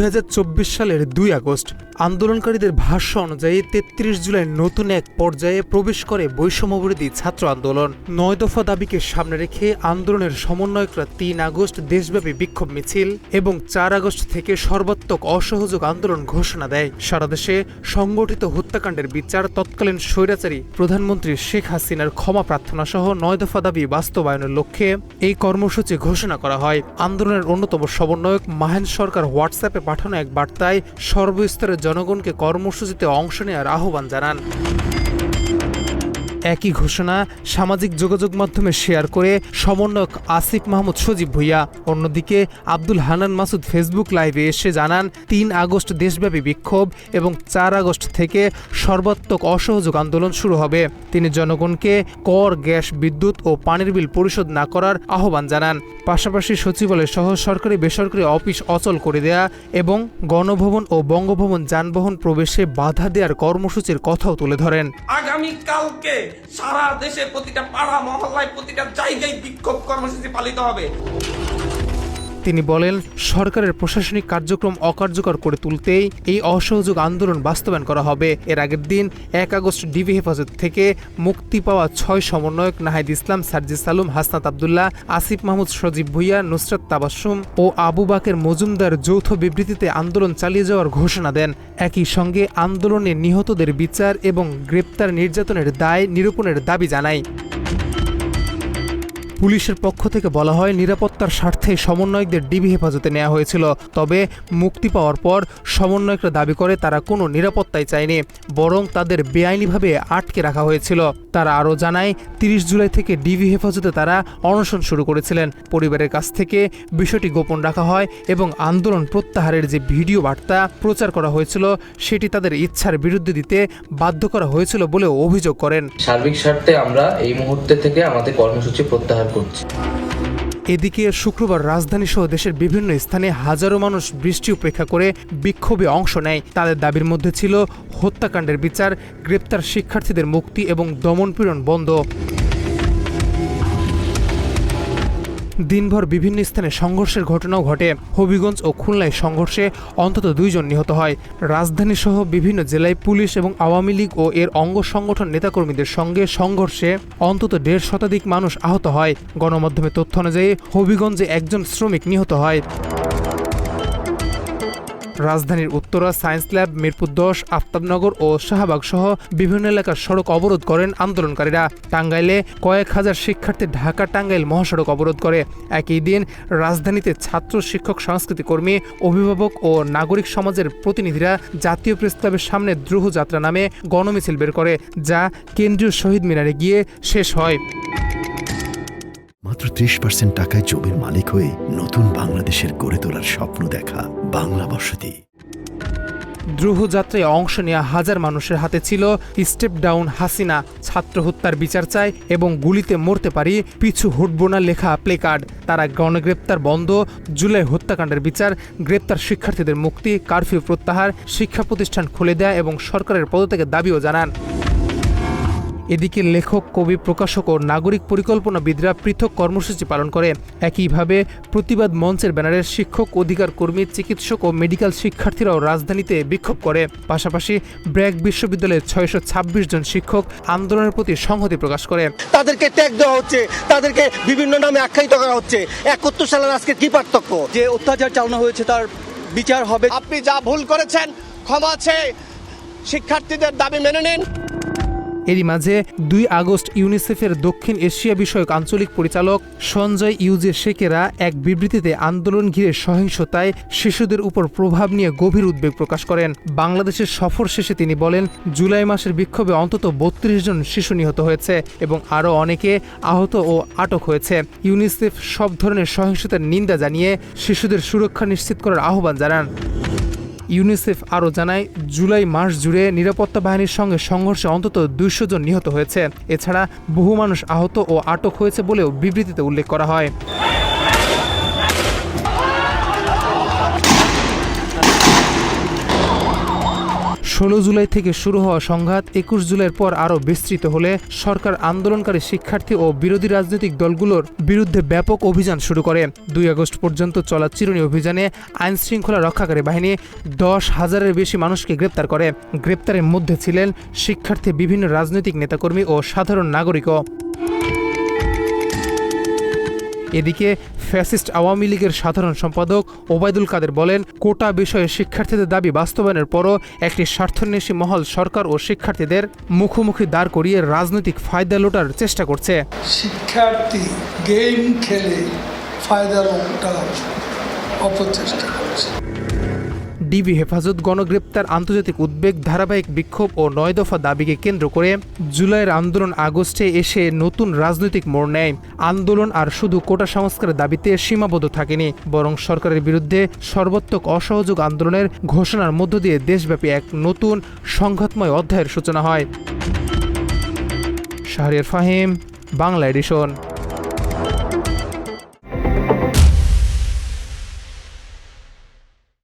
2024 সালের 2 আগস্ট আন্দোলনকারীদের ভাষ্য অনুযায়ী 33 জুলাই নতুন এক পর্যায়ে প্রবেশ করে বৈষম্যবিরোধী ছাত্র আন্দোলন। 9 দফা দাবিকে সামনে রেখে আন্দোলনের সমন্বয়করা 3 আগস্ট দেশব্যাপী বিক্ষোভ মিছিল এবং 4 আগস্ট থেকে সর্বাত্মক অসহযোগ আন্দোলন ঘোষণা দেয়। সারা দেশে সংগঠিত হত্যাকাণ্ডের বিচার, তৎকালীন স্বৈরাচারী প্রধানমন্ত্রী শেখ হাসিনার ক্ষমা প্রার্থনা সহ 9 দফা দাবি বাস্তবায়নের লক্ষ্যে এই কর্মসূচি ঘোষণা করা হয়। আন্দোলনের অন্যতম সমন্বয়ক মাহেন সরকার হোয়াটসঅ্যাপে পাঠানো এক বার্তায় সর্বস্তরের জনগণকে কর্মসূচিতে অংশ নেওয়ার আহ্বান জানান। একই ঘোষণা সামাজিক যোগাযোগ মাধ্যমে শেয়ার করে সমন্বয়ক আসিফ মাহমুদ সজীব ভুইয়া। অন্যদিকে আব্দুল হান্নান মাসুদ ফেসবুক লাইভে এসে জানান 3 আগস্ট দেশব্যাপী বিক্ষোভ এবং 4 আগস্ট থেকে সর্বাত্মক অসহযোগ আন্দোলন শুরু হবে। তিনি জনগণকে কর, গ্যাস, বিদ্যুৎ ও পানির বিল পরিশোধ না করার আহ্বান জানান। পাশাপাশি সচিবালয় সহ সরকারি বেসরকারি অফিস অচল করে দেয়া এবং গণভবন ও বঙ্গভবন যানবাহন প্রবেশে বাধা দেওয়ার কর্মসূচির কথাও তুলে ধরেন। আগামী কালকে সারা দেশে প্রতিটা পাড়া মহল্লায় প্রতিটা জায়গায় বিক্ষোভ কর্মসূচি পালিত হবে। তিনি বলেন, সরকারের প্রশাসনিক কার্যক্রম অকার্যকর করে তুলতেই এই অসহযোগ আন্দোলন বাস্তবায়ন করা হবে। এর আগের দিন 1 আগস্ট ডিবি হেফাজত থেকে মুক্তি পাওয়া 6 সমন্বয়ক নাহিদ ইসলাম, সার্জিস আলম, হাসনাত আবদুল্লাহ, আসিফ মাহমুদ সজীব ভুইয়া, নুসরাত তাবাসসুম ও আবু বাকের মজুমদার যৌথ বিবৃতিতে আন্দোলন চালিয়ে যাওয়ার ঘোষণা দেন। একই সঙ্গে আন্দোলনে নিহতদের বিচার এবং গ্রেপ্তার, নির্যাতনের দায় নিরূপণের দাবি জানায়। পুলিশের পক্ষ থেকে বলা হয়, নিরাপত্তার স্বার্থে সমন্বয়কদের ডিবি হেফাজতে নেওয়া হয়েছিল। তবে মুক্তি পাওয়ার পর সমন্বয়করা দাবি করে তারা কোনো নিরাপত্তাই চায়নি, বরং তাদের বেআইনিভাবে আটকে রাখা হয়েছিল। তারা আরও জানায়, 30 জুলাই থেকে ডিবি হেফাজতে তারা অনশন শুরু করেছিলেন। পরিবারের কাছ থেকে বিষয়টি গোপন রাখা হয় এবং আন্দোলন প্রত্যাহারের যে ভিডিও বার্তা প্রচার করা হয়েছিল সেটি তাদের ইচ্ছার বিরুদ্ধে দিতে বাধ্য করা হয়েছিল বলেও অভিযোগ করেন। সার্বিক স্বার্থে আমরা এই মুহূর্তে থেকে আমাদের কর্মসূচি প্রত্যাহার করছি। এদিকে শুক্রবার রাজধানী সহ দেশের বিভিন্ন স্থানে হাজারো মানুষ বৃষ্টি উপেক্ষা করে বিক্ষোভে অংশ নেয়। তাদের দাবির মধ্যে ছিল হত্যাকাণ্ডের বিচার, গ্রেপ্তার শিক্ষার্থীদের মুক্তি এবং দমনপীড়ন বন্ধ। দিনভর বিভিন্ন স্থানে সংঘর্ষের ঘটনাও ঘটে। হবিগঞ্জ ও খুলনায় সংঘর্ষে অন্তত 2 জন নিহত হয়। রাজধানী সহ বিভিন্ন জেলায় পুলিশ এবং আওয়ামী লীগ ও এর অঙ্গ সংগঠন নেতাকর্মীদের সঙ্গে সংঘর্ষে অন্তত 1.5 শতাধিক মানুষ আহত হয়। গণমাধ্যমে তথ্য অনুযায়ী হবিগঞ্জে 1 জন শ্রমিক নিহত হয়। রাজধানীর উত্তরা, সায়েন্স ল্যাব, মিরপুর 10, আফতাবনগর ও শাহবাগ সহ বিভিন্ন এলাকার সড়ক অবরোধ করেন আন্দোলনকারীরা। টাঙ্গাইলে কয়েক হাজার শিক্ষার্থী ঢাকা টাঙ্গাইল মহাসড়ক অবরোধ করে। একই দিন রাজধানীতে ছাত্র, শিক্ষক, সংস্কৃতি কর্মী, অভিভাবক ও নাগরিক সমাজের প্রতিনিধিরা জাতীয় প্রেসক্লাবের সামনে দ্রোহ যাত্রা নামে গণমিছিল বের করে, যা কেন্দ্রীয় শহীদ মিনারে গিয়ে শেষ হয়। মাত্র 30% টাকায় জমির মালিক হয়ে নতুন বাংলাদেশের গড়ে তোলার স্বপ্ন দেখা বাংলা বসতি। দ্রোহযাত্রায় অংশ নেওয়া হাজার মানুষের হাতে ছিল স্টেপ ডাউন হাসিনা, ছাত্র হত্যার বিচার চায় এবং গুলিতে মরতে পারি, পিছু হটব না লেখা প্লেকার্ড। তারা গণগ্রেপ্তার বন্ধ, জুলাই হত্যাকাণ্ডের বিচার, গ্রেপ্তার শিক্ষার্থীদের মুক্তি, কারফিউ প্রত্যাহার, শিক্ষা প্রতিষ্ঠান খুলে দেয়া এবং সরকারের পদত্যাগের দাবিও জানান। এদিকে লেখক, কবি, প্রকাশক ও নাগরিক পরিকল্পনাবিদরা পৃথক কর্মসূচি পালন করে। একইভাবে প্রতিবাদ মঞ্চের ব্যানারে শিক্ষক অধিকার কর্মী, চিকিৎসক ও মেডিকেল শিক্ষার্থীরাও রাজধানীতে বিক্ষোভ করে। পাশাপাশি ব্র্যাক বিশ্ববিদ্যালয়ের 626 জন শিক্ষক আন্দোলনের প্রতি সংহতি প্রকাশ করে। তাদেরকে ট্যাগ দেওয়া হচ্ছে, তাদেরকে বিভিন্ন নামে আখ্যায়িত করা হচ্ছে। 71 সালের আজকে কি পার্থক্য? যে অত্যাচার চালানো হয়েছে তার বিচার হবে। আপনি যা ভুল করেছেন ক্ষমা চেয়ে শিক্ষার্থীদের দাবি মেনে নিন। এরই মাঝে 2 আগস্ট ইউনিসেফের দক্ষিণ এশিয়া বিষয়ক আঞ্চলিক পরিচালক সঞ্জয় ইউজে শেখেরা এক বিবৃতিতে আন্দোলন ঘিরে সহিংসতায় শিশুদের উপর প্রভাব নিয়ে গভীর উদ্বেগ প্রকাশ করেন। বাংলাদেশের সফর শেষে তিনি বলেন, জুলাই মাসের বিক্ষোভে অন্তত 32 জন শিশু নিহত হয়েছে এবং আরও অনেকে আহত ও আটক হয়েছে। ইউনিসেফ সব ধরনের সহিংসতার নিন্দা জানিয়ে শিশুদের সুরক্ষা নিশ্চিত করার আহ্বান জানান। ইউনিসেফ আরও জানায়, জুলাই মাস জুড়ে নিরাপত্তা বাহিনীর সঙ্গে সংঘর্ষে অন্তত 200 জন নিহত হয়েছে। এছাড়া বহু মানুষ আহত ও আটক হয়েছে বলেও বিবৃতিতে উল্লেখ করা হয়। 16 জুলাই থেকে শুরু হওয়া সংঘাত 21 জুলাইয়ের পর আরও বিস্তৃত হলে সরকার আন্দোলনকারী শিক্ষার্থী ও বিরোধী রাজনৈতিক দলগুলোর বিরুদ্ধে ব্যাপক অভিযান শুরু করে। 2 আগস্ট পর্যন্ত চলা চিরুনি অভিযানে আইনশৃঙ্খলা রক্ষাকারী বাহিনী 10,000-এর বেশি মানুষকে গ্রেপ্তার করে। গ্রেপ্তারের মধ্যে ছিলেন শিক্ষার্থী, বিভিন্ন রাজনৈতিক নেতাকর্মী ও সাধারণ নাগরিকও। এদিকে ফ্যাসিস্ট আওয়ামী লীগের সাধারণ সম্পাদক ওবায়দুল কাদের বলেন, কোটা বিষয়ে শিক্ষার্থীদের দাবি বাস্তবায়নের পরও একটি স্বার্থান্বেষী মহল সরকার ও শিক্ষার্থীদের মুখোমুখি দাঁড় করিয়ে রাজনৈতিক ফায়দা লোটার চেষ্টা করছে। শিক্ষার্থী গেম খেলে ফায়দা লোটার অপচেষ্টা করছে। ডিবি হেফাজত গণগ্রেপ্তার, আন্তর্জাতিক উদ্বেগ, ধারাবাহিক বিক্ষোভ ও 9 দফা দাবিকে কেন্দ্র করে জুলাইয়ের আন্দোলন আগস্টে এসে নতুন রাজনৈতিক মোড় নেয়। আন্দোলন আর শুধু কোটা সংস্কারের দাবিতে সীমাবদ্ধ থাকেনি, বরং সরকারের বিরুদ্ধে সর্বাত্মক অসহযোগ আন্দোলনের ঘোষণার মধ্য দিয়ে দেশব্যাপী এক নতুন সংঘাতময় অধ্যায়ের সূচনা হয়। শাহরিয়ার ফাহিম, বাংলা এডিশন।